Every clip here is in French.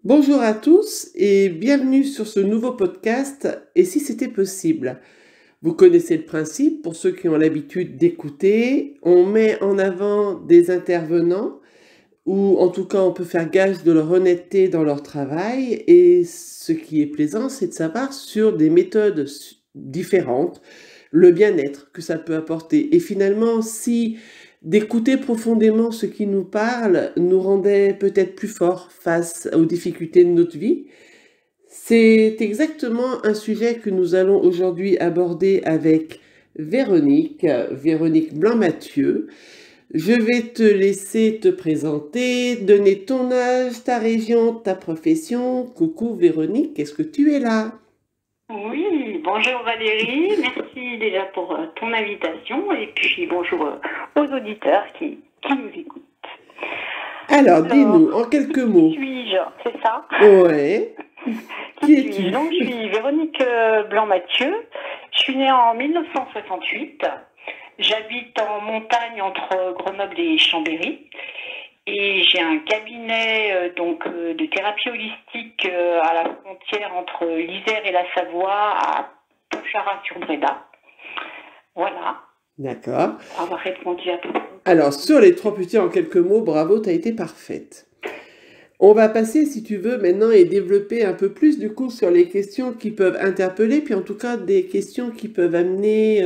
Bonjour à tous et bienvenue sur ce nouveau podcast Et si c'était possible? Vous connaissez le principe, pour ceux qui ont l'habitude d'écouter, on met en avant des intervenants ou en tout cas on peut faire gage de leur honnêteté dans leur travail et ce qui est plaisant, c'est de savoir sur des méthodes différentes, le bien-être que ça peut apporter. Et finalement, si d'écouter profondément ce qui nous parle nous rendait peut-être plus forts face aux difficultés de notre vie, c'est exactement un sujet que nous allons aujourd'hui aborder avec Véronique Blanc-Mathieu. Je vais te laisser te présenter, donner ton âge, ta région, ta profession. Coucou Véronique, est-ce que tu es là? Oui, bonjour Valérie, merci déjà pour ton invitation et puis bonjour aux auditeurs qui nous écoutent. Alors, dis-nous en quelques mots. Qui suis-je, c'est ça? Ouais. Qui es-tu? Donc, je suis Véronique Blanc-Mathieu, je suis née en 1968, j'habite en montagne entre Grenoble et Chambéry. Et j'ai un cabinet de thérapie holistique à la frontière entre l'Isère et la Savoie, à Pontcharrat-sur-Bréda. Voilà. D'accord. Avoir répondu à peu près. Alors, sur les 3 petits en quelques mots, bravo, tu as été parfaite. On va passer, si tu veux, maintenant et développer un peu plus du coup sur les questions qui peuvent interpeller, puis en tout cas des questions qui peuvent amener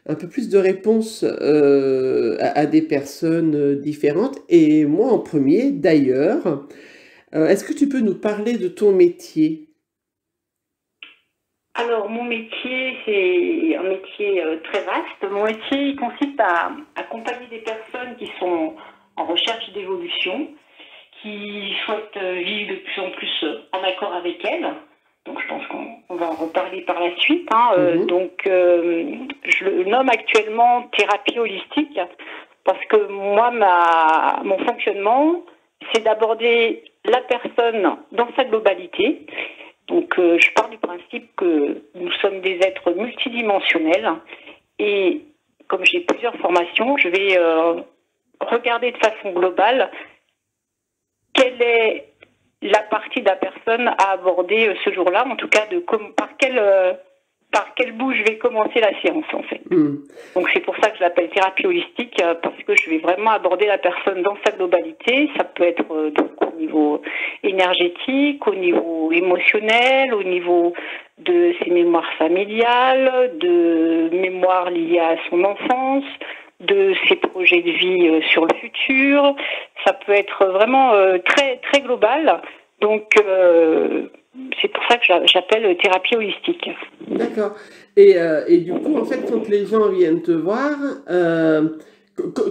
un peu plus de réponses à des personnes différentes. Et moi en premier, d'ailleurs, est-ce que tu peux nous parler de ton métier? Alors, mon métier, c'est un métier très vaste. Mon métier il consiste à accompagner des personnes qui sont en recherche d'évolution, qui souhaitent vivre de plus en plus en accord avec elles. Donc je pense qu'on va en reparler par la suite. Je le nomme actuellement thérapie holistique parce que moi, mon fonctionnement, c'est d'aborder la personne dans sa globalité. Donc je pars du principe que nous sommes des êtres multidimensionnels et comme j'ai plusieurs formations, je vais regarder de façon globale quelle est la partie de la personne à aborder ce jour-là, en tout cas par quel bout je vais commencer la séance en fait. Donc c'est pour ça que je l'appelle thérapie holistique, parce que je vais vraiment aborder la personne dans sa globalité. Ça peut être donc au niveau énergétique, au niveau émotionnel, au niveau de ses mémoires familiales, de mémoires liées à son enfance, de ses projets de vie sur le futur. Ça peut être vraiment très, très global. Donc, c'est pour ça que j'appelle thérapie holistique. D'accord. Et du coup, en fait, quand les gens viennent te voir,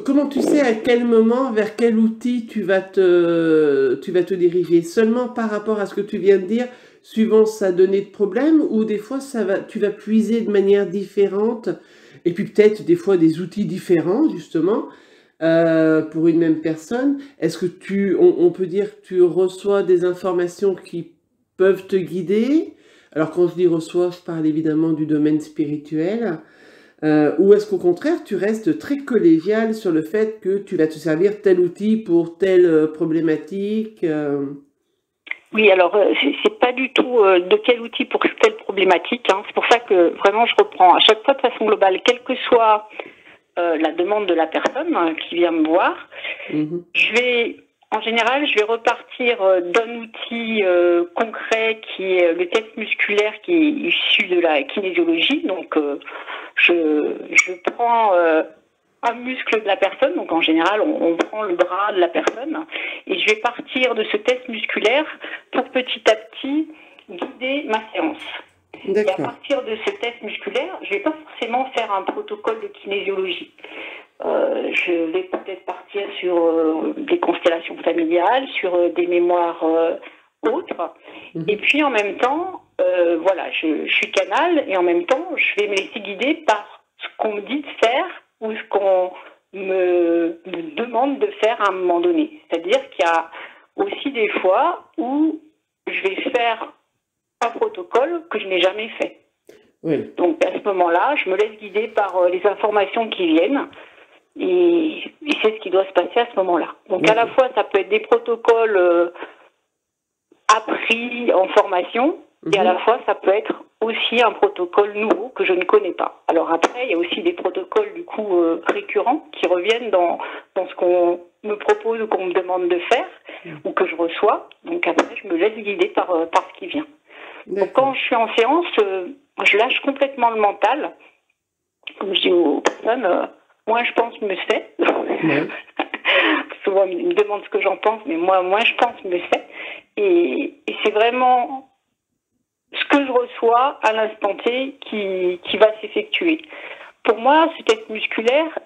comment tu sais à quel moment, vers quel outil tu vas te diriger? Seulement par rapport à ce que tu viens de dire, suivant sa donnée de problème, ou des fois tu vas puiser de manière différente, et puis peut-être des fois des outils différents, justement, pour une même personne. Est-ce que on peut dire que tu reçois des informations qui peuvent te guider? Alors quand je dis reçois, je parle évidemment du domaine spirituel. Ou est-ce qu'au contraire, tu restes très collégial sur le fait que tu vas te servir tel outil pour telle problématique? Oui, alors c'est pas du tout de quel outil pour telle problématique. C'est pour ça que vraiment je reprends à chaque fois de façon globale, quelle que soit la demande de la personne qui vient me voir. En général, je vais repartir d'un outil concret qui est le test musculaire qui est issu de la kinésiologie. Donc, je prends un muscle de la personne. Donc, en général, on prend le bras de la personne et je vais partir de ce test musculaire pour petit à petit guider ma séance. Et à partir de ce test musculaire, je ne vais pas forcément faire un protocole de kinésiologie. Je vais peut-être partir sur des constellations familiales, sur des mémoires autres. Et puis en même temps, je suis canal et en même temps, je vais me laisser guider par ce qu'on me dit de faire ou ce qu'on me demande de faire à un moment donné. C'est-à-dire qu'il y a aussi des fois où je vais faire un protocole que je n'ai jamais fait. Oui. Donc à ce moment-là, je me laisse guider par les informations qui viennent et c'est ce qui doit se passer à ce moment-là. Donc à la fois, ça peut être des protocoles appris en formation, et à la fois, ça peut être aussi un protocole nouveau que je ne connais pas. Alors après, il y a aussi des protocoles du coup récurrents qui reviennent dans ce qu'on me propose ou qu'on me demande de faire ou que je reçois. Donc après, je me laisse guider par ce qui vient. Donc quand je suis en séance, je lâche complètement le mental. Comme je dis aux personnes, moins je pense, mieux c'est. Souvent, ils me demandent ce que j'en pense, mais moi, je pense, mieux c'est. Et c'est vraiment ce que je reçois à l'instant T qui va s'effectuer. Pour moi, ce test musculaire,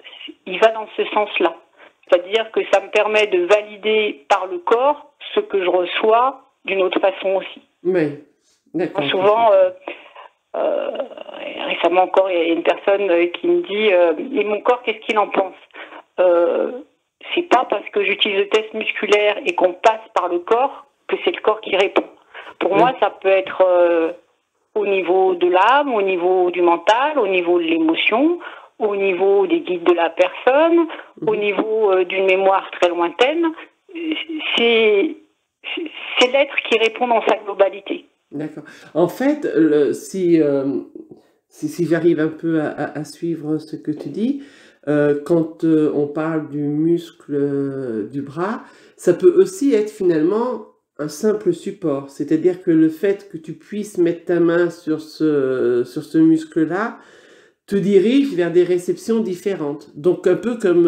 il va dans ce sens-là. C'est-à-dire que ça me permet de valider par le corps ce que je reçois d'une autre façon aussi. Oui, d'accord. Souvent, récemment encore, il y a une personne qui me dit « Et mon corps, qu'est-ce qu'il en pense ?» C'est pas parce que j'utilise le test musculaire et qu'on passe par le corps que c'est le corps qui répond. Pour moi, ça peut être au niveau de l'âme, au niveau du mental, au niveau de l'émotion, au niveau des guides de la personne, au niveau d'une mémoire très lointaine. C'est l'être qui répond dans sa globalité. D'accord. En fait, si j'arrive un peu à suivre ce que tu dis, quand on parle du muscle du bras, ça peut aussi être finalement un simple support. C'est-à-dire que le fait que tu puisses mettre ta main sur ce muscle-là te dirige vers des réceptions différentes. Donc un peu comme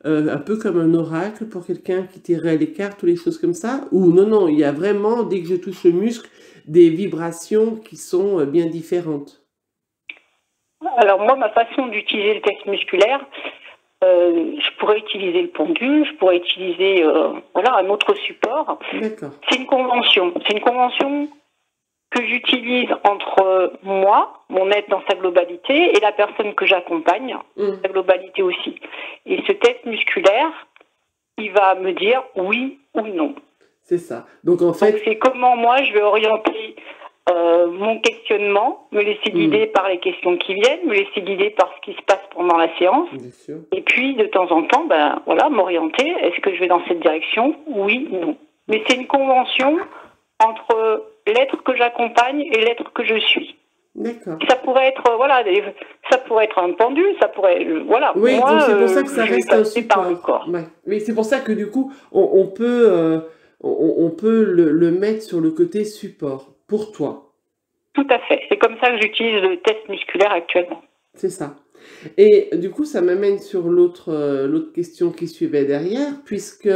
un oracle pour quelqu'un qui tirerait les cartes ou les choses comme ça. Ou non, il y a vraiment, dès que je touche le muscle, des vibrations qui sont bien différentes. Alors moi, ma façon d'utiliser le test musculaire, je pourrais utiliser le pendule, je pourrais utiliser un autre support. D'accord. C'est une convention. C'est une convention que j'utilise entre moi, mon être dans sa globalité, et la personne que j'accompagne, sa globalité aussi. Et ce test musculaire, il va me dire oui ou non. C'est ça. Donc en fait, c'est comment moi je vais orienter mon questionnement, me laisser guider par les questions qui viennent, me laisser guider par ce qui se passe pendant la séance. Bien sûr. Et puis de temps en temps, m'orienter. Est-ce que je vais dans cette direction? Oui, non. Mais c'est une convention entre l'être que j'accompagne et l'être que je suis. D'accord. Ça pourrait être ça pourrait être un pendule, ça pourrait Oui, moi, donc c'est pour ça que ça reste un support. Par le corps. Ouais. Oui, c'est pour ça que du coup on peut le mettre sur le côté support pour toi. Tout à fait. C'est comme ça que j'utilise le test musculaire actuellement. C'est ça. Et du coup, ça m'amène sur l'autre question qui suivait derrière, puisque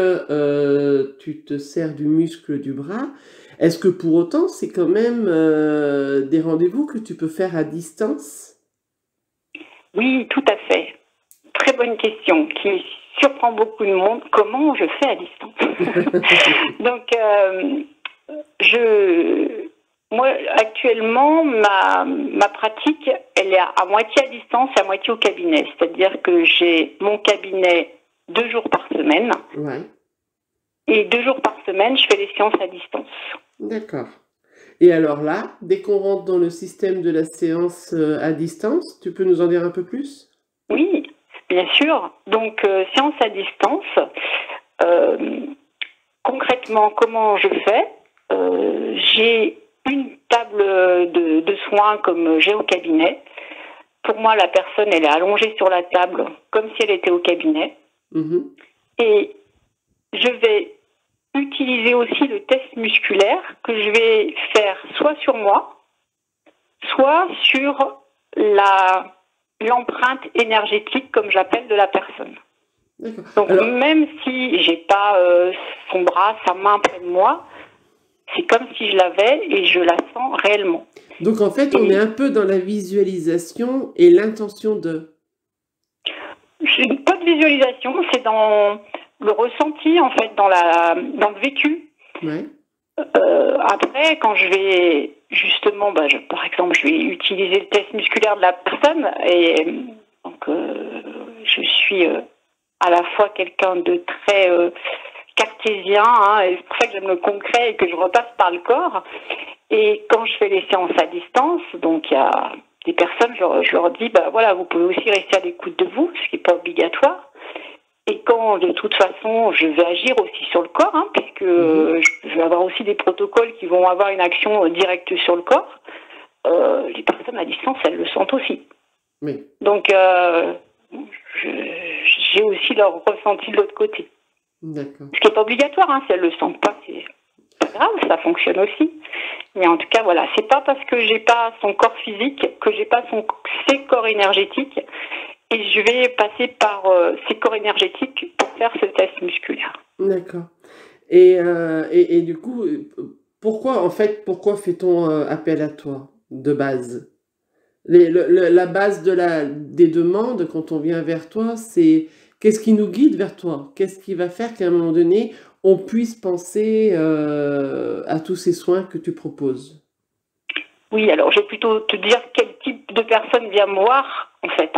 tu te sers du muscle du bras. Est-ce que pour autant, c'est quand même des rendez-vous que tu peux faire à distance? Oui, tout à fait. Très bonne question qui surprend beaucoup de monde. Comment je fais à distance? Donc, moi, actuellement, ma pratique, elle est à moitié à distance et à moitié au cabinet. C'est-à-dire que j'ai mon cabinet 2 jours par semaine. Ouais. Et 2 jours par semaine, je fais les séances à distance. D'accord. Et alors là, dès qu'on rentre dans le système de la séance à distance, tu peux nous en dire un peu plus? Oui, bien sûr. Donc, séance à distance. Concrètement, comment je fais? J'ai une table de soins comme j'ai au cabinet. Pour moi, la personne, elle est allongée sur la table comme si elle était au cabinet. Et je vais utiliser aussi le test musculaire que je vais faire soit sur moi, soit sur l'empreinte énergétique, comme j'appelle, de la personne. Donc, même si j'ai pas son bras, sa main près de moi, c'est comme si je l'avais et je la sens réellement. Donc en fait, on est un peu dans la visualisation et l'intention de... Pas de visualisation, c'est dans le ressenti, en fait, dans le vécu. Ouais. Après, quand je vais, justement, par exemple, je vais utiliser le test musculaire de la personne et donc je suis à la fois quelqu'un de très... cartésien, et c'est pour ça que j'aime le concret et que je repasse par le corps. Et quand je fais les séances à distance, donc il y a des personnes, je leur dis, vous pouvez aussi rester à l'écoute de vous, ce qui n'est pas obligatoire. Et quand, de toute façon, je vais agir aussi sur le corps, puisque je peux je vais avoir aussi des protocoles qui vont avoir une action directe sur le corps. Les personnes à distance, elles le sentent aussi. Oui. Donc, j'ai aussi leur ressenti de l'autre côté. D'accord. Ce qui n'est pas obligatoire, hein, si elles ne le sentent pas, c'est pas grave, ça fonctionne aussi. Mais en tout cas, voilà, c'est pas parce que j'ai pas son corps physique que j'ai pas ses corps énergétiques. Et je vais passer par ces corps énergétiques pour faire ce test musculaire. D'accord. Et du coup, pourquoi fait-on appel à toi de base? La base des demandes quand on vient vers toi, c'est qu'est-ce qui nous guide vers toi? Qu'est-ce qui va faire qu'à un moment donné, on puisse penser à tous ces soins que tu proposes? Oui, alors je vais plutôt te dire quel type de personne vient me voir, en fait.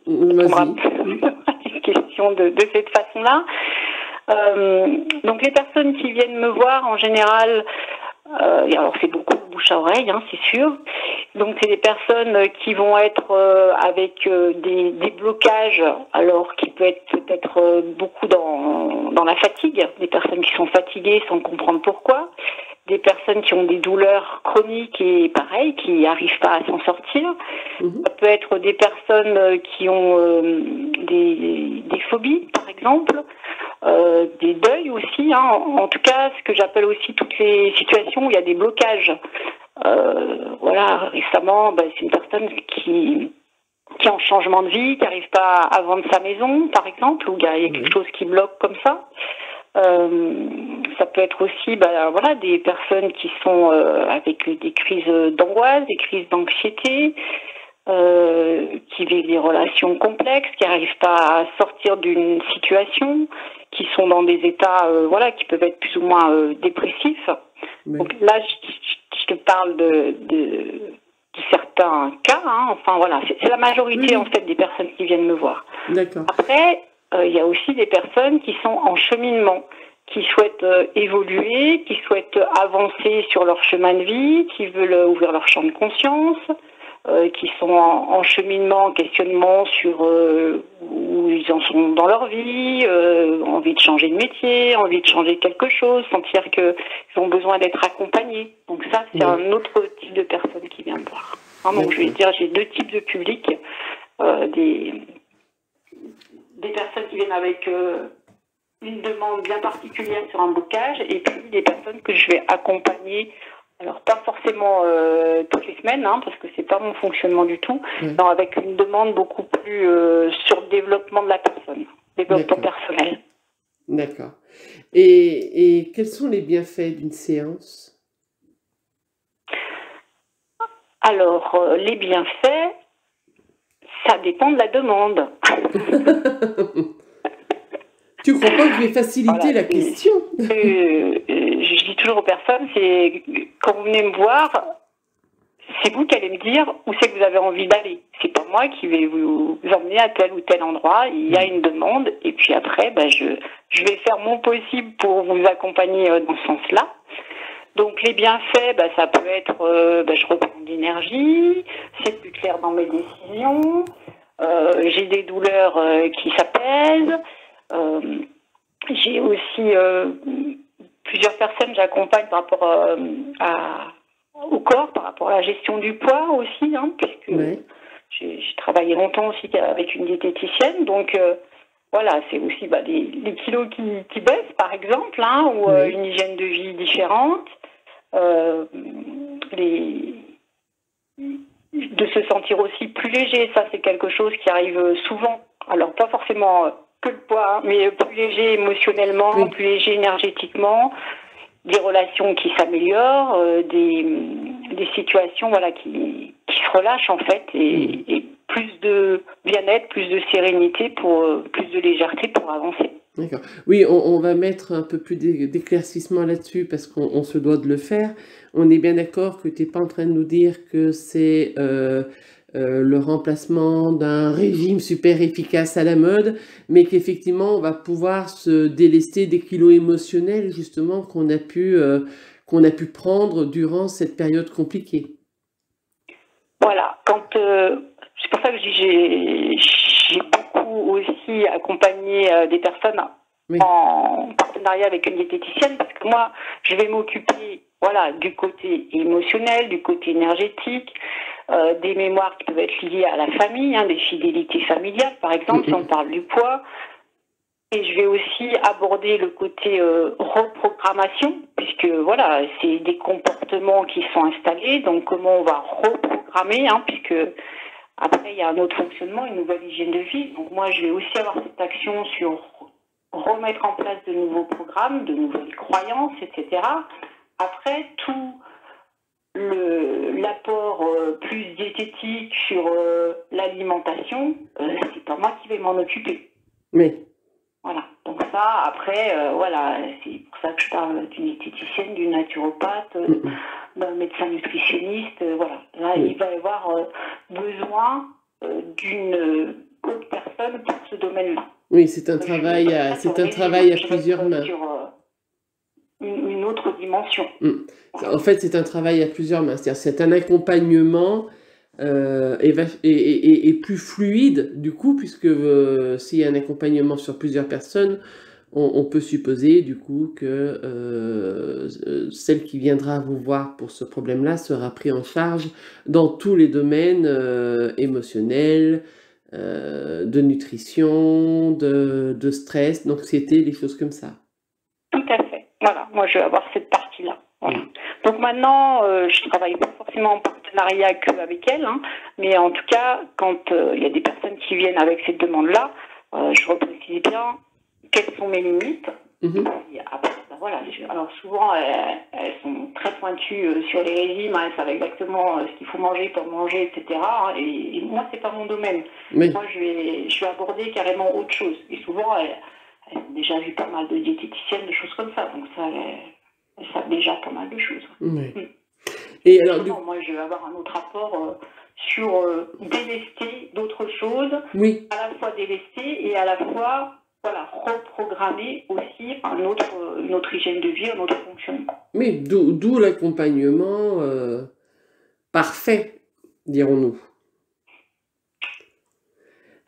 Vas-y. Une question de cette façon-là. Donc les personnes qui viennent me voir, en général, alors c'est beaucoup de bouche à oreille, hein, c'est sûr. Donc c'est des personnes qui vont être avec des blocages, alors qui peut être peut-être beaucoup dans la fatigue, des personnes qui sont fatiguées sans comprendre pourquoi, des personnes qui ont des douleurs chroniques et pareil, qui n'arrivent pas à s'en sortir. Ça peut être des personnes qui ont des phobies, par exemple, des deuils aussi, hein. En tout cas, ce que j'appelle aussi toutes les situations où il y a des blocages. Voilà, récemment, c'est une personne qui est en changement de vie, qui n'arrive pas à vendre sa maison, par exemple, où il y a quelque chose qui bloque comme ça. Ça peut être aussi voilà, des personnes qui sont avec des crises d'angoisse, des crises d'anxiété, qui vivent des relations complexes, qui n'arrivent pas à sortir d'une situation, qui sont dans des états voilà, qui peuvent être plus ou moins dépressifs. Oui. Donc là, je te parle de certains cas, hein. Enfin voilà, c'est la majorité en fait des personnes qui viennent me voir. D'accord. Après, il y a aussi des personnes qui sont en cheminement, qui souhaitent évoluer, qui souhaitent avancer sur leur chemin de vie, qui veulent ouvrir leur champ de conscience, qui sont en cheminement, en questionnement sur où ils en sont dans leur vie, envie de changer de métier, envie de changer quelque chose, sentir qu'ils ont besoin d'être accompagnés. Donc ça, c'est un autre type de personne qui vient me voir. Hein, donc je vais dire, j'ai deux types de publics, des personnes qui viennent avec une demande bien particulière sur un blocage, et puis des personnes que je vais accompagner. Alors pas forcément toutes les semaines, hein, parce que c'est pas mon fonctionnement du tout, non, avec une demande beaucoup plus sur le développement de la personne, développement personnel. D'accord. Et quels sont les bienfaits d'une séance? Alors les bienfaits, ça dépend de la demande. Tu crois pas que je vais faciliter la question? Je dis toujours aux personnes, c'est quand vous venez me voir, c'est vous qui allez me dire où c'est que vous avez envie d'aller. C'est pas moi qui vais vous emmener à tel ou tel endroit. Il y a une demande, et puis après, je vais faire mon possible pour vous accompagner dans ce sens-là. Donc les bienfaits, ça peut être, je reprends de l'énergie, c'est plus clair dans mes décisions, j'ai des douleurs qui s'apaisent. J'ai aussi plusieurs personnes que j'accompagne par rapport au corps, par rapport à la gestion du poids aussi, hein, puisque j'ai travaillé longtemps aussi avec une diététicienne. Donc voilà, c'est aussi les kilos qui baissent, par exemple, hein, ou une hygiène de vie différente, de se sentir aussi plus léger. Ça, c'est quelque chose qui arrive souvent. Alors pas forcément que le poids, mais plus léger émotionnellement, plus léger énergétiquement, des relations qui s'améliorent, des situations voilà, qui se relâchent en fait, et plus de bien-être, plus de sérénité, plus de légèreté pour avancer. D'accord. Oui, on va mettre un peu plus d'éclaircissement là-dessus parce qu'on se doit de le faire. On est bien d'accord que tu n'es pas en train de nous dire que c'est le remplacement d'un régime super efficace à la mode, mais qu'effectivement, on va pouvoir se délester des kilos émotionnels, justement, qu'on a pu prendre durant cette période compliquée. Voilà. C'est pour ça que j'ai beaucoup aussi accompagné des personnes Oui. en partenariat avec une diététicienne, parce que moi, je vais m'occuper, voilà, du côté émotionnel, du côté énergétique, des mémoires qui peuvent être liées à la famille, hein, des fidélités familiales, par exemple, si on parle du poids. Et je vais aussi aborder le côté reprogrammation, puisque voilà, c'est des comportements qui sont installés, donc comment on va reprogrammer, hein, puisque après il y a un autre fonctionnement, une nouvelle hygiène de vie. Donc moi je vais aussi avoir cette action sur remettre en place de nouveaux programmes, de nouvelles croyances, etc. Après tout l'apport plus diététique sur l'alimentation, c'est pas moi qui vais m'en occuper. Oui. Voilà, donc ça, après, voilà, c'est pour ça que je parle d'une diététicienne, d'une naturopathe, d'un médecin nutritionniste, voilà. Là, il va y avoir besoin d'une autre personne pour ce domaine-là. Oui, c'est un travail à plusieurs mains. Sur une autre dimension. En fait, c'est un travail à plusieurs mains, c'est-à-dire c'est un accompagnement et plus fluide du coup, puisque s'il y a un accompagnement sur plusieurs personnes, on peut supposer du coup que celle qui viendra vous voir pour ce problème-là sera prise en charge dans tous les domaines émotionnels, de nutrition, de stress, d'anxiété, des choses comme ça. Tout à fait. Voilà, moi je vais avoir cette partie-là. Voilà. Donc maintenant, je ne travaille pas forcément en partenariat qu'avec elle, hein, mais en tout cas, quand il y a des personnes qui viennent avec cette demande-là, je reprécise bien quelles sont mes limites. Et après, ben voilà, alors souvent, elles sont très pointues sur les régimes, hein, elles savent exactement ce qu'il faut manger, pour manger, etc. Hein, et moi, c'est pas mon domaine. Oui. Moi, je vais aborder carrément autre chose. Et souvent, elles ont déjà vu pas mal de diététiciennes, de choses comme ça. Donc ça, elles savent déjà pas mal de choses. Oui. Et alors, moi, je vais avoir un autre rapport sur délester d'autres choses, oui. À la fois délester et à la fois voilà, reprogrammer aussi une autre hygiène de vie, un autre fonctionnement. Oui, d'où l'accompagnement parfait, dirons-nous.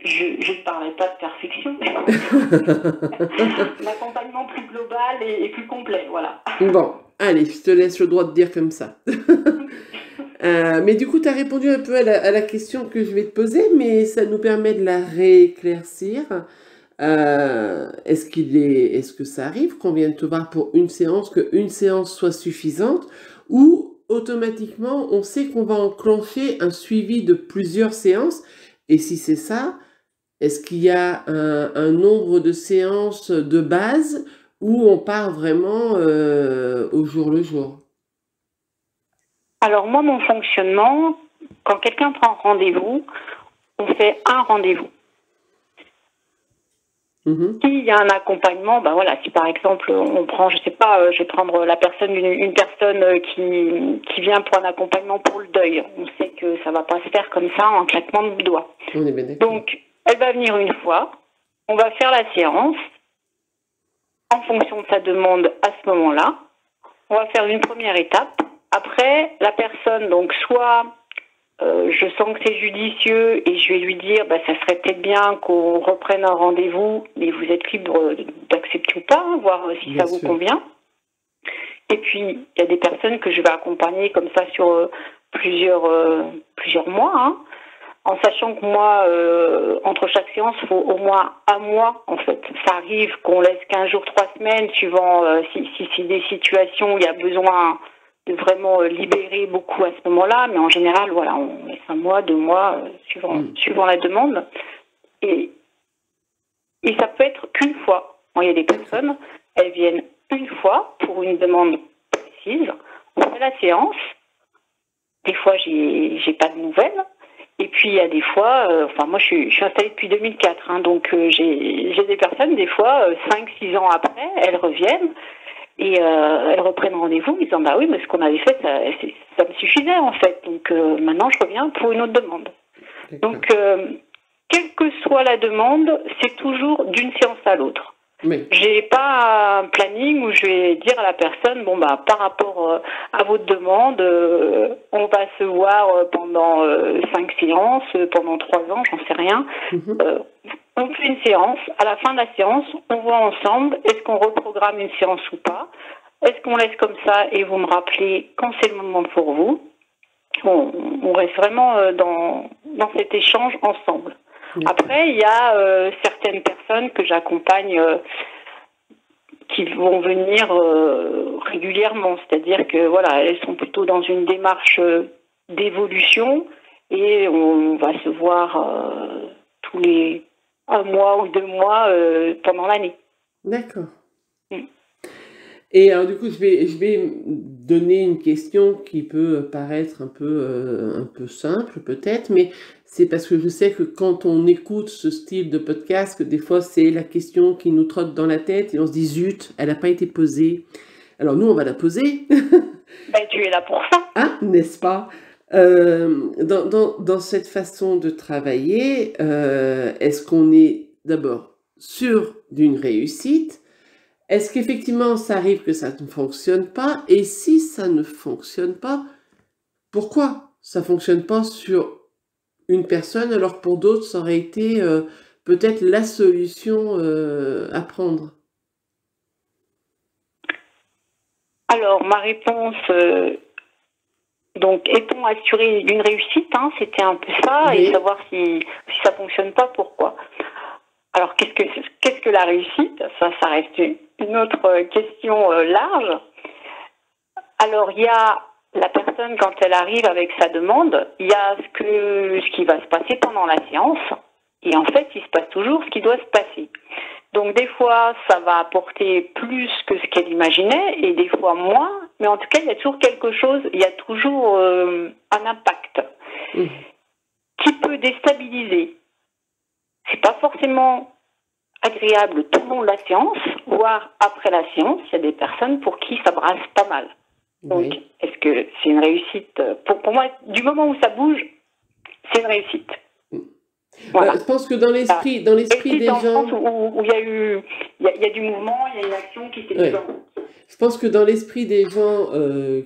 Je ne parlais pas de perfection, l'accompagnement plus global et plus complet, voilà. Bon, allez, je te laisse le droit de dire comme ça. Mais du coup, tu as répondu un peu à la question que je vais te poser, mais ça nous permet de la rééclaircir. Est-ce que ça arrive qu'on vienne te voir pour une séance, qu'une séance soit suffisante, ou automatiquement on sait qu'on va enclencher un suivi de plusieurs séances? Et si c'est ça, est-ce qu'il y a un nombre de séances de base où on part vraiment au jour le jour? Alors moi, mon fonctionnement, quand quelqu'un prend rendez-vous, on fait un rendez-vous. S'il y a un accompagnement, ben voilà, si par exemple on prend, je sais pas, je vais prendre la personne, une personne qui vient pour un accompagnement pour le deuil, on sait que ça va pas se faire comme ça en claquement de doigts. Donc elle va venir une fois, on va faire la séance en fonction de sa demande à ce moment-là. On va faire une première étape. Après, la personne, donc soit je sens que c'est judicieux et je vais lui dire bah, ça serait peut-être bien qu'on reprenne un rendez-vous, mais vous êtes libre d'accepter ou pas, hein, voir si ça vous convient. Et puis, il y a des personnes que je vais accompagner comme ça sur plusieurs mois, hein, en sachant que moi, entre chaque séance, il faut au moins un mois, en fait. Ça arrive qu'on laisse 15 jours, 3 semaines, suivant si c'est des situations où il y a besoin de vraiment libérer beaucoup à ce moment-là, mais en général, voilà, on laisse 1 mois, 2 mois, suivant la demande. Et ça peut être qu'une fois. Bon, il y a des personnes, elles viennent une fois pour une demande précise, on fait la séance, des fois j'ai pas de nouvelles, et puis il y a des fois, enfin moi je suis installée depuis 2004, hein, donc j'ai des personnes, des fois, 5-6 ans après, elles reviennent, et elles reprennent rendez-vous en disant bah oui, mais ce qu'on avait fait, ça me suffisait en fait. Donc maintenant je reviens pour une autre demande. Donc quelle que soit la demande, c'est toujours d'une séance à l'autre. Oui. J'ai pas un planning où je vais dire à la personne bon bah par rapport à votre demande, on va se voir pendant 5 séances, pendant 3 ans, j'en sais rien. on fait une séance. À la fin de la séance, on voit ensemble est-ce qu'on reprogramme une séance ou pas. Est-ce qu'on laisse comme ça et vous me rappelez quand c'est le moment pour vous. On reste vraiment dans cet échange ensemble. Après, il y a certaines personnes que j'accompagne qui vont venir régulièrement. C'est-à-dire que voilà, elles sont plutôt dans une démarche d'évolution et on va se voir tous les 1 mois ou 2 mois pendant l'année. D'accord. Et alors du coup, je vais donner une question qui peut paraître un peu simple peut-être, mais c'est parce que je sais que quand on écoute ce style de podcast, que des fois c'est la question qui nous trotte dans la tête et on se dit zut, elle n'a pas été posée. Alors nous, on va la poser. Ben, tu es là pour ça. Ah, n'est-ce pas? Dans cette façon de travailler, est-ce qu'on est d'abord sûr d'une réussite? Est-ce qu'effectivement ça arrive que ça ne fonctionne pas? Et si ça ne fonctionne pas, pourquoi ça ne fonctionne pas sur une personne alors que pour d'autres ça aurait été peut-être la solution à prendre? Alors, ma réponse, donc, est-on assuré d'une réussite, hein, c'était un peu ça, Oui. et savoir si ça ne fonctionne pas, pourquoi. Alors, qu'est-ce que la réussite? Ça reste une autre question large. Alors, il y a la personne, quand elle arrive avec sa demande, il y a ce qui va se passer pendant la séance, et en fait, il se passe toujours ce qui doit se passer. Donc, des fois, ça va apporter plus que ce qu'elle imaginait, et des fois moins, mais en tout cas, il y a toujours quelque chose, il y a toujours un impact qui peut déstabiliser. C'est pas forcément agréable tout le long de la séance, voire après la séance, il y a des personnes pour qui ça brasse pas mal. Donc, Oui. est-ce que c'est une réussite? Pour moi, du moment où ça bouge, c'est une réussite. Voilà. Je pense que dans l'esprit des Réussite dans le gens... sens où il y a du mouvement, il y a une action qui s'est mise en route. Je pense que dans l'esprit des gens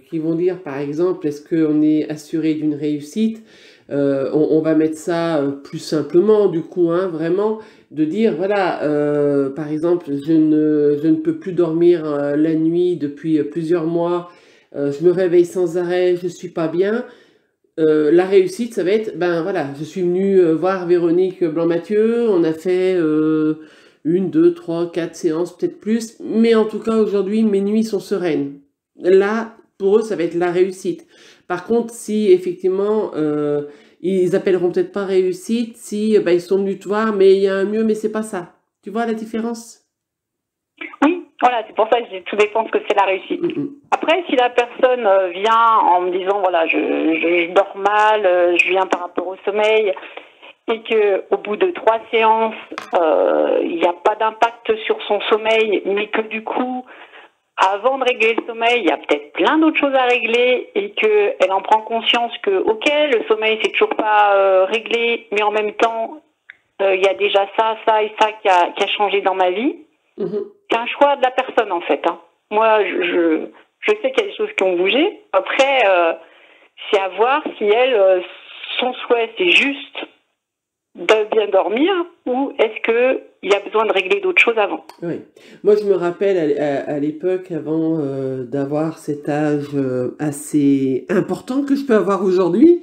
qui vont dire, par exemple, est-ce qu'on est assuré d'une réussite, on va mettre ça plus simplement, du coup, hein, vraiment, de dire, voilà, par exemple, je ne peux plus dormir la nuit depuis plusieurs mois, je me réveille sans arrêt, je suis pas bien. La réussite, ça va être, ben voilà, je suis venue voir Véronique Blanc-Mathieu, on a fait 1, 2, 3, 4 séances, peut-être plus, mais en tout cas aujourd'hui, mes nuits sont sereines. Là, pour eux, ça va être la réussite. Par contre, si effectivement, ils appelleront peut-être pas réussite, si ils sont venus te voir, mais il y a un mieux, mais c'est pas ça. Tu vois la différence? Oui, voilà, c'est pour ça que tout dépend ce que c'est la réussite. Après, si la personne vient en me disant, voilà, je dors mal, je viens par rapport au sommeil, et qu'au bout de 3 séances, il n'y a pas d'impact sur son sommeil, mais que du coup, avant de régler le sommeil, il y a peut-être plein d'autres choses à régler, et qu'elle en prend conscience que, ok, le sommeil, c'est toujours pas réglé, mais en même temps, il y a déjà ça et ça qui a changé dans ma vie. C'est un choix de la personne, en fait. Hein. Moi, je sais qu'il y a des choses qui ont bougé. Après, c'est à voir si elle, son souhait, c'est juste de bien dormir ou est-ce qu'il y a besoin de régler d'autres choses avant. Oui. Moi, je me rappelle à l'époque, avant d'avoir cet âge assez important que je peux avoir aujourd'hui,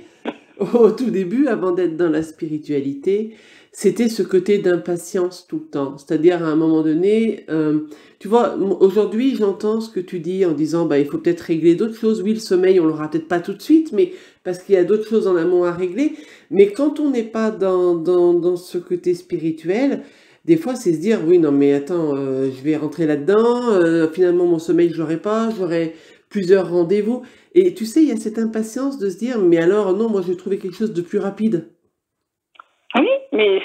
au tout début, avant d'être dans la spiritualité, c'était ce côté d'impatience tout le temps. C'est-à-dire, à un moment donné, tu vois, aujourd'hui, j'entends ce que tu dis en disant, il faut peut-être régler d'autres choses. Oui, le sommeil, on l'aura peut-être pas tout de suite, mais parce qu'il y a d'autres choses en amont à régler. Mais quand on n'est pas dans ce côté spirituel, des fois, c'est se dire, oui, non, mais attends, je vais rentrer là-dedans, finalement, mon sommeil, je l'aurai pas, j'aurai plusieurs rendez-vous. Et tu sais, il y a cette impatience de se dire, mais alors, non, moi, je vais trouver quelque chose de plus rapide. Oui, mais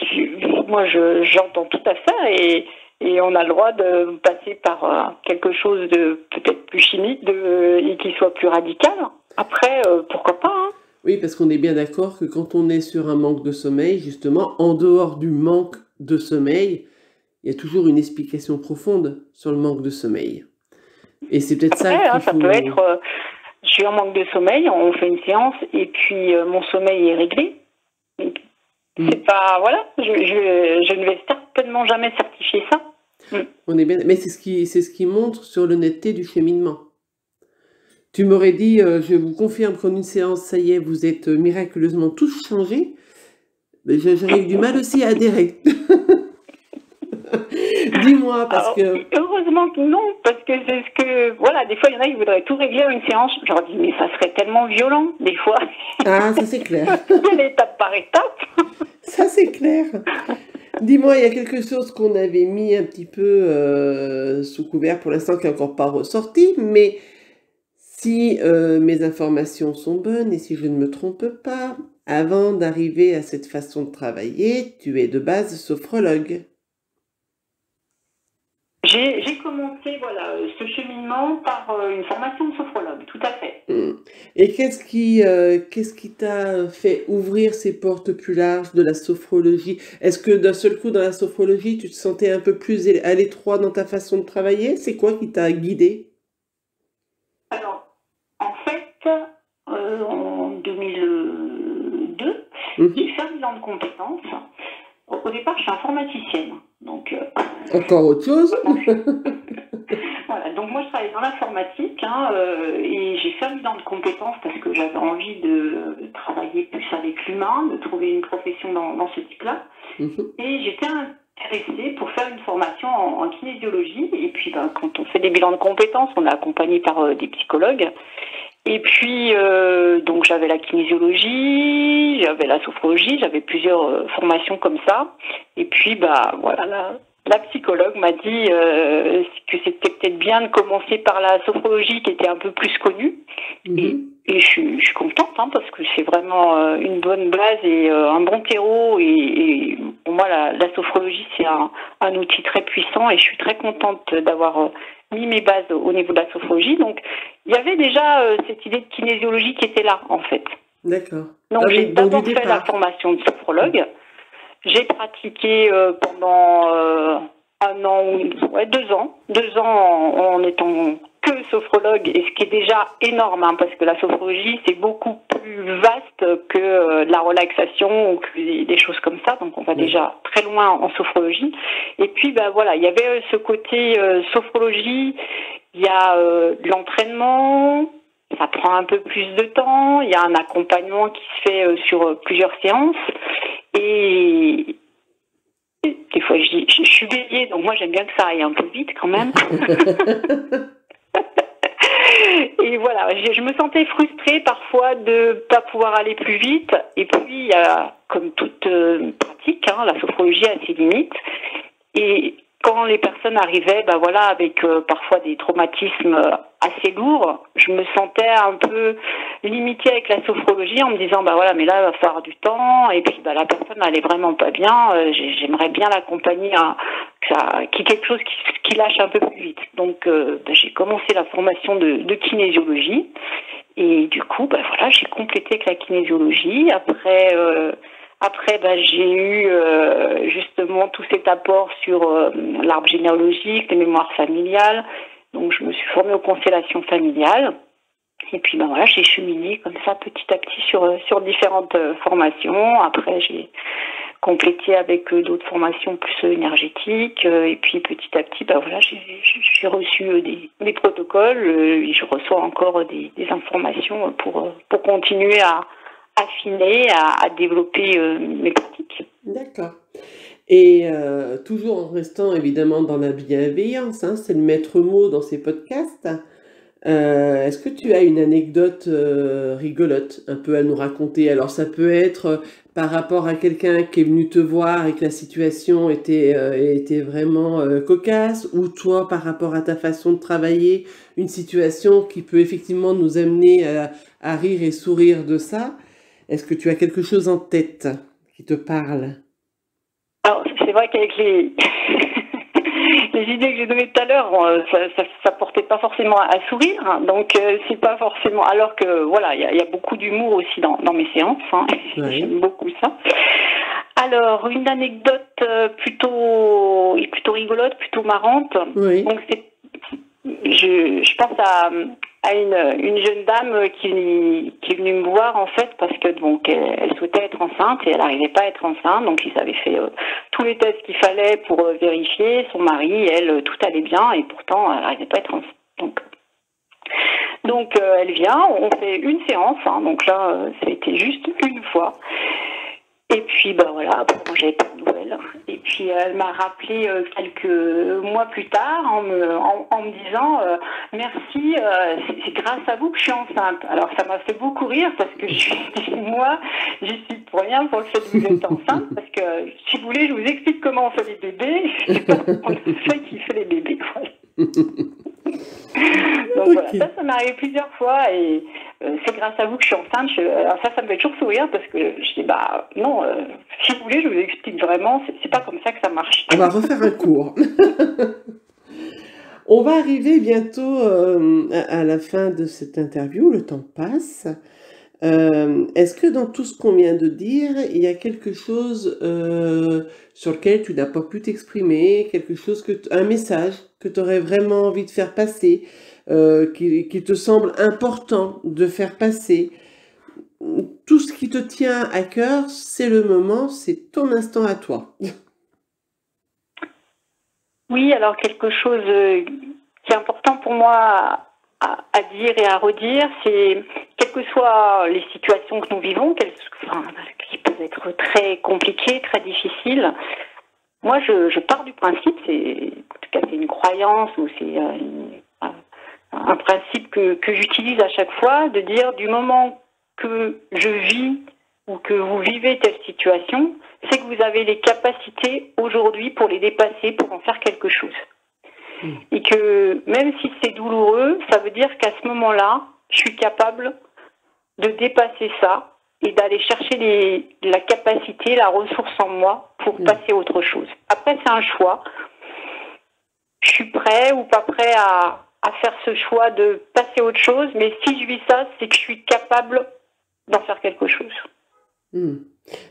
moi, j'entends tout à fait et on a le droit de passer par quelque chose de peut-être plus chimique et qui soit plus radical. Après, pourquoi pas, hein. Oui, parce qu'on est bien d'accord que quand on est sur un manque de sommeil, justement, en dehors du manque de sommeil, il y a toujours une explication profonde sur le manque de sommeil. Et c'est peut-être ça Après, qu'il ça faut... peut être, je suis en manque de sommeil, on fait une séance et puis mon sommeil est réglé. C'est pas, voilà, je ne vais certainement jamais certifier ça. On est bien, mais c'est ce qui montre sur l'honnêteté du cheminement. Tu m'aurais dit, je vous confirme qu'en une séance, ça y est, vous êtes miraculeusement tous changés. Mais j'aurais eu du mal aussi à adhérer. Dis-moi, parce que... Heureusement que non, parce que c'est ce que... Voilà, des fois, il y en a qui voudraient tout régler en une séance. Je leur dis, mais ça serait tellement violent, des fois. Ah, ça c'est clair. Étape par étape. Ça c'est clair. Dis-moi, il y a quelque chose qu'on avait mis un petit peu sous couvert pour l'instant qui n'est encore pas ressorti, mais si mes informations sont bonnes et si je ne me trompe pas, avant d'arriver à cette façon de travailler, tu es de base sophrologue. J'ai commencé ce cheminement par une formation de sophrologue, tout à fait. Et qu'est-ce qui t'a fait ouvrir ces portes plus larges de la sophrologie? Est-ce que d'un seul coup dans la sophrologie, tu te sentais un peu plus à l'étroit dans ta façon de travailler? C'est quoi qui t'a guidé? Alors, en fait, en 2002, j'ai fait un bilan de compétences. Au départ, je suis informaticienne. Donc, encore autre chose. Voilà, donc moi je travaillais dans l'informatique et j'ai fait un bilan de compétences parce que j'avais envie de travailler plus avec l'humain, de trouver une profession dans ce type-là. Et j'étais intéressée pour faire une formation en kinésiologie. Et puis quand on fait des bilans de compétences, on est accompagné par des psychologues. Et puis, donc j'avais la kinésiologie, j'avais la sophrologie, j'avais plusieurs formations comme ça. Et puis, voilà, la psychologue m'a dit que c'était peut-être bien de commencer par la sophrologie qui était un peu plus connue. Et je suis contente parce que c'est vraiment une bonne base et un bon terreau. Et pour moi, la sophrologie, c'est un outil très puissant et je suis très contente d'avoir mis mes bases au niveau de la sophrologie. Donc, il y avait déjà cette idée de kinésiologie qui était là, en fait. D'accord. Donc, j'ai d'abord fait la formation de sophrologue. J'ai pratiqué pendant 1 an, 2 ans. 2 ans en étant que sophrologue, et ce qui est déjà énorme, parce que la sophrologie, c'est beaucoup plus vaste que la relaxation ou que des choses comme ça. Donc, on va déjà très loin en sophrologie. Et puis, voilà, il y avait ce côté sophrologie, il y a de l'entraînement, ça prend un peu plus de temps, il y a un accompagnement qui se fait sur plusieurs séances. Et des fois, je suis bélier, donc moi, j'aime bien que ça aille un peu vite quand même. Et voilà, je me sentais frustrée parfois de ne pas pouvoir aller plus vite. Et puis, il y a, comme toute pratique, la sophrologie a ses limites. Et quand les personnes arrivaient, avec parfois des traumatismes assez lourds, je me sentais un peu limitée avec la sophrologie en me disant, mais là, il va falloir du temps. Et puis, la personne n'allait vraiment pas bien. J'aimerais bien l'accompagner qu'il y ait quelque chose qui lâche un peu plus vite. Donc, j'ai commencé la formation de kinésiologie. Et du coup, j'ai complété avec la kinésiologie. Après, j'ai eu justement tout cet apport sur l'arbre généalogique, les mémoires familiales. Donc, je me suis formée aux constellations familiales. Et puis, j'ai cheminé comme ça petit à petit sur différentes formations. Après, j'ai complété avec d'autres formations plus énergétiques. Et puis, petit à petit, j'ai reçu des protocoles. Et je reçois encore des informations pour continuer à affiner, à développer mes pratiques. D'accord. Et toujours en restant évidemment dans la bienveillance, c'est le maître mot dans ces podcasts. Est-ce que tu as une anecdote rigolote un peu à nous raconter? Alors ça peut être par rapport à quelqu'un qui est venu te voir et que la situation était vraiment cocasse, ou toi par rapport à ta façon de travailler, une situation qui peut effectivement nous amener à rire et sourire de ça. Est-ce que tu as quelque chose en tête qui te parle? Alors, c'est vrai qu'avec les idées que j'ai données tout à l'heure, ça portait pas forcément à sourire. Donc, c'est pas forcément... Alors que, voilà, il y a beaucoup d'humour aussi dans mes séances. Oui. J'aime beaucoup ça. Alors, une anecdote plutôt rigolote, plutôt marrante. Oui. Donc, je pense à une jeune dame qui est venue me voir en fait parce que donc elle souhaitait être enceinte et elle n'arrivait pas à être enceinte, donc ils avaient fait tous les tests qu'il fallait pour vérifier. Son mari, elle, tout allait bien et pourtant elle n'arrivait pas à être enceinte. Donc elle vient, on fait une séance, hein, donc là ça a été juste une fois. Et puis voilà, après moi j'avais pas de nouvelles. Et puis elle m'a rappelé quelques mois plus tard en me disant merci, c'est grâce à vous que je suis enceinte. Alors ça m'a fait beaucoup rire parce que moi je suis pour rien pour le fait que vous êtes enceinte, parce que si vous voulez je vous explique comment on fait les bébés, c'est pas on le fait qui fait les bébés. Donc voilà, ça m'est arrivé plusieurs fois et c'est grâce à vous que je suis enceinte. Alors ça me fait toujours sourire parce que je dis non, si vous voulez je vous explique vraiment, c'est pas comme ça que ça marche. On va refaire un cours. On va arriver bientôt à la fin de cette interview, le temps passe. Est-ce que dans tout ce qu'on vient de dire, il y a quelque chose sur lequel tu n'as pas pu t'exprimer, un message que tu aurais vraiment envie de faire passer, qui te semble important de faire passer? Tout ce qui te tient à cœur, c'est le moment, c'est ton instant à toi. Oui, alors quelque chose qui est important pour moi à dire et à redire, c'est quelles que soient les situations que nous vivons, qui peuvent être très compliquées, très difficiles, moi je pars du principe, en tout cas c'est une croyance ou c'est un principe que j'utilise à chaque fois, de dire du moment que je vis ou que vous vivez telle situation, c'est que vous avez les capacités aujourd'hui pour les dépasser, pour en faire quelque chose. Et que même si c'est douloureux, ça veut dire qu'à ce moment-là, je suis capable de dépasser ça et d'aller chercher la capacité, la ressource en moi pour passer à autre chose. Après, c'est un choix. Je suis prêt ou pas prêt à faire ce choix de passer à autre chose, mais si je vis ça, c'est que je suis capable d'en faire quelque chose.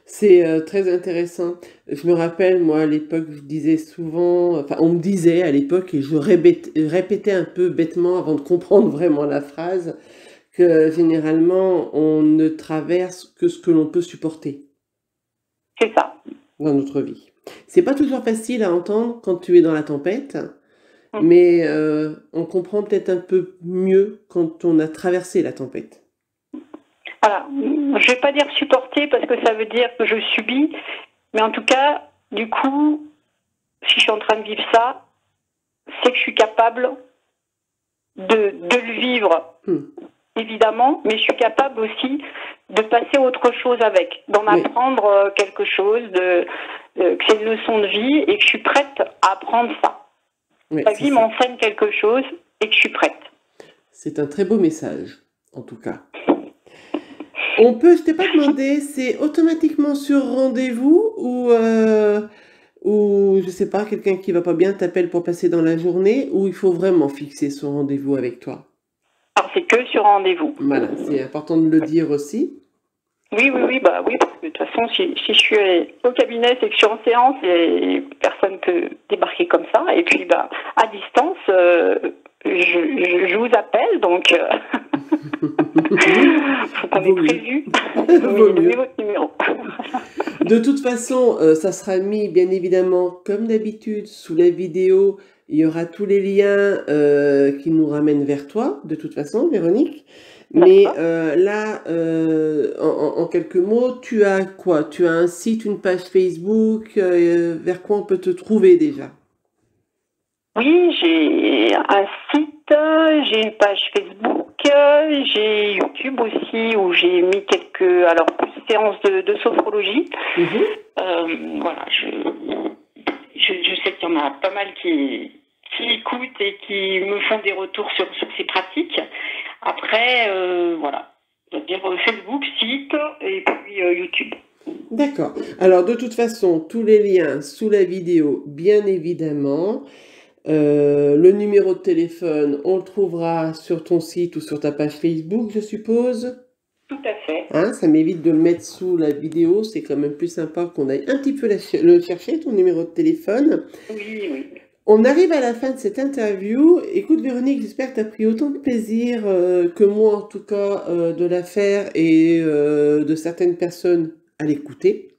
C'est très intéressant. Je me rappelle, moi, à l'époque, je disais souvent, enfin, on me disait à l'époque, et je répétais un peu bêtement avant de comprendre vraiment la phrase, que généralement, on ne traverse que ce que l'on peut supporter. C'est ça. Dans notre vie. C'est pas toujours facile à entendre quand tu es dans la tempête, mais on comprend peut-être un peu mieux quand on a traversé la tempête. Voilà, je vais pas dire supporter parce que ça veut dire que je subis, mais en tout cas, du coup, si je suis en train de vivre ça, c'est que je suis capable de le vivre, évidemment, mais je suis capable aussi de passer à autre chose avec, d'en apprendre quelque chose, que c'est une leçon de vie et que je suis prête à apprendre ça. La vie m'enseigne quelque chose et que je suis prête. C'est un très beau message, en tout cas. Je t'ai pas demandé, c'est automatiquement sur rendez-vous ou je sais pas, quelqu'un qui va pas bien t'appelle pour passer dans la journée, ou il faut vraiment fixer son rendez-vous avec toi? Alors c'est que sur rendez-vous. Voilà, c'est important de le dire aussi. Oui, parce que de toute façon, si je suis au cabinet, c'est que je suis en séance et personne peut débarquer comme ça. Et puis, à distance, je vous appelle, donc faut qu'on ait prévu. Donnez votre numéro. De toute façon, ça sera mis, bien évidemment, comme d'habitude, sous la vidéo. Il y aura tous les liens qui nous ramènent vers toi, de toute façon, Véronique. Mais là, en quelques mots, tu as quoi? Tu as un site, une page Facebook, vers quoi on peut te trouver déjà? Oui, j'ai un site, j'ai une page Facebook, j'ai YouTube aussi où j'ai mis quelques séances de sophrologie. Voilà, je sais qu'il y en a pas mal qui écoutent et qui me font des retours sur ces pratiques. Après, voilà, c'est-à-dire Facebook, site et puis YouTube. D'accord. Alors, de toute façon, tous les liens sous la vidéo, bien évidemment. Le numéro de téléphone, on le trouvera sur ton site ou sur ta page Facebook, je suppose. Tout à fait. Hein, ça m'évite de le mettre sous la vidéo, c'est quand même plus sympa qu'on aille un petit peu le chercher, ton numéro de téléphone. Oui. On arrive à la fin de cette interview. Écoute Véronique, j'espère que tu as pris autant de plaisir que moi en tout cas de la faire et de certaines personnes à l'écouter.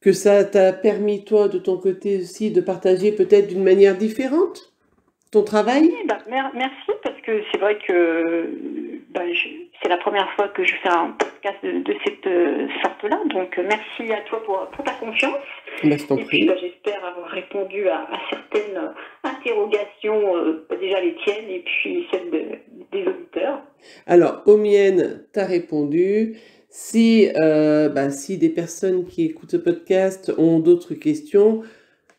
Que ça t'a permis toi de ton côté aussi de partager peut-être d'une manière différente ton travail. Oui, merci parce que c'est vrai que c'est la première fois que je fais un podcast de cette sorte-là. Donc merci à toi pour ta confiance. Je t'en Et prie. puis j'espère avoir répondu à certaines interrogations, déjà les tiennes et puis celles des auditeurs. Alors, aux miennes, tu as répondu. Si des personnes qui écoutent ce podcast ont d'autres questions,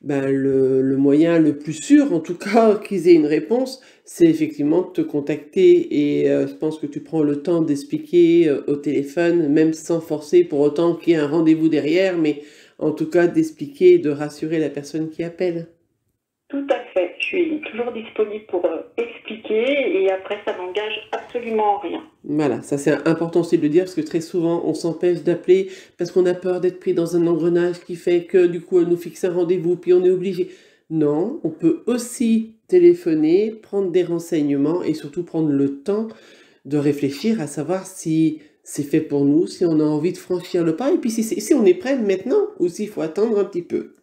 le moyen le plus sûr, en tout cas, qu'ils aient une réponse, c'est effectivement de te contacter. Et je pense que tu prends le temps d'expliquer au téléphone, même sans forcer pour autant qu'il y ait un rendez-vous derrière, mais en tout cas d'expliquer et de rassurer la personne qui appelle. Tout à fait. Je suis toujours disponible pour expliquer et après, ça n'engage absolument rien. Voilà, ça c'est important aussi de le dire parce que très souvent on s'empêche d'appeler parce qu'on a peur d'être pris dans un engrenage qui fait que du coup elle nous fixe un rendez-vous puis on est obligé. Non, on peut aussi téléphoner, prendre des renseignements et surtout prendre le temps de réfléchir à savoir si c'est fait pour nous, si on a envie de franchir le pas et puis si on est prêt maintenant ou s'il faut attendre un petit peu.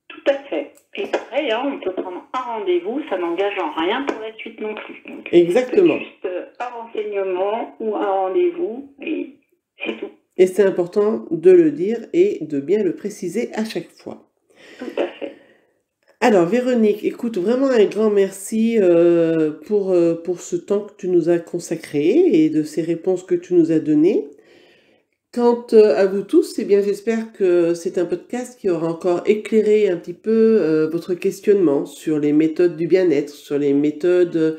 Tout à fait. Et pareil, on peut prendre un rendez-vous, ça n'engage en rien pour la suite non plus. Donc, exactement. Juste un renseignement ou un rendez-vous et c'est tout. Et c'est important de le dire et de bien le préciser à chaque fois. Tout à fait. Alors Véronique, écoute, vraiment un grand merci pour ce temps que tu nous as consacré et de ces réponses que tu nous as données. Quant à vous tous, eh bien j'espère que c'est un podcast qui aura encore éclairé un petit peu votre questionnement sur les méthodes du bien-être, sur les méthodes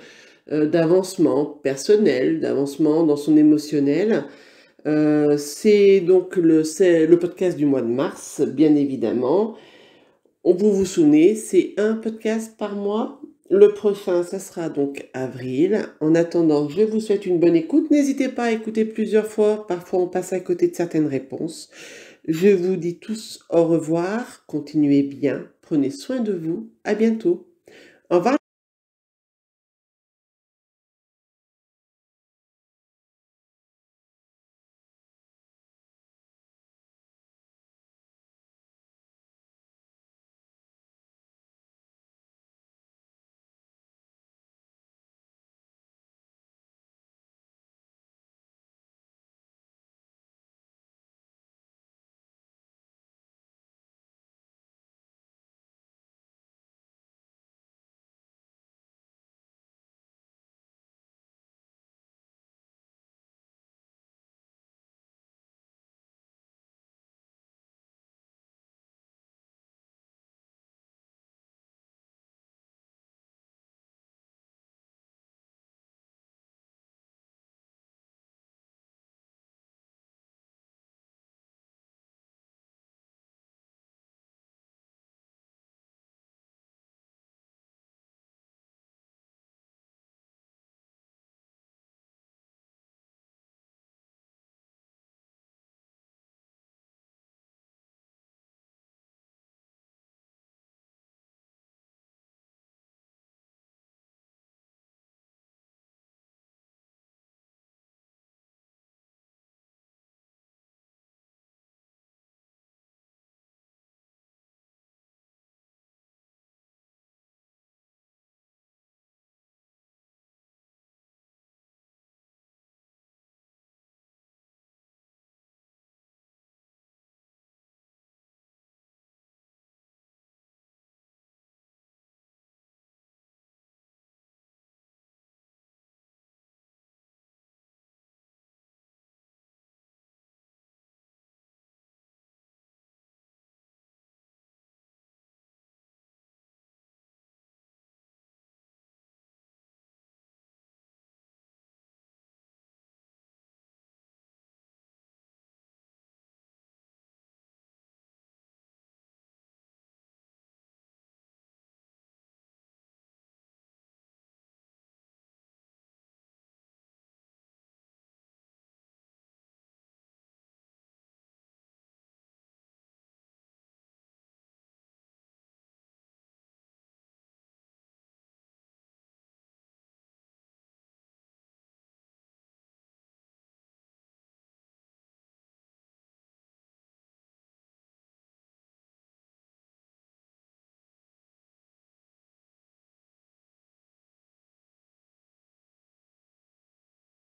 d'avancement personnel, d'avancement dans son émotionnel. C'est donc le podcast du mois de mars, bien évidemment. Vous vous souvenez, c'est un podcast par mois. Le prochain, ça sera donc avril. En attendant, je vous souhaite une bonne écoute. N'hésitez pas à écouter plusieurs fois. Parfois, on passe à côté de certaines réponses. Je vous dis tous au revoir. Continuez bien. Prenez soin de vous. À bientôt. Au revoir.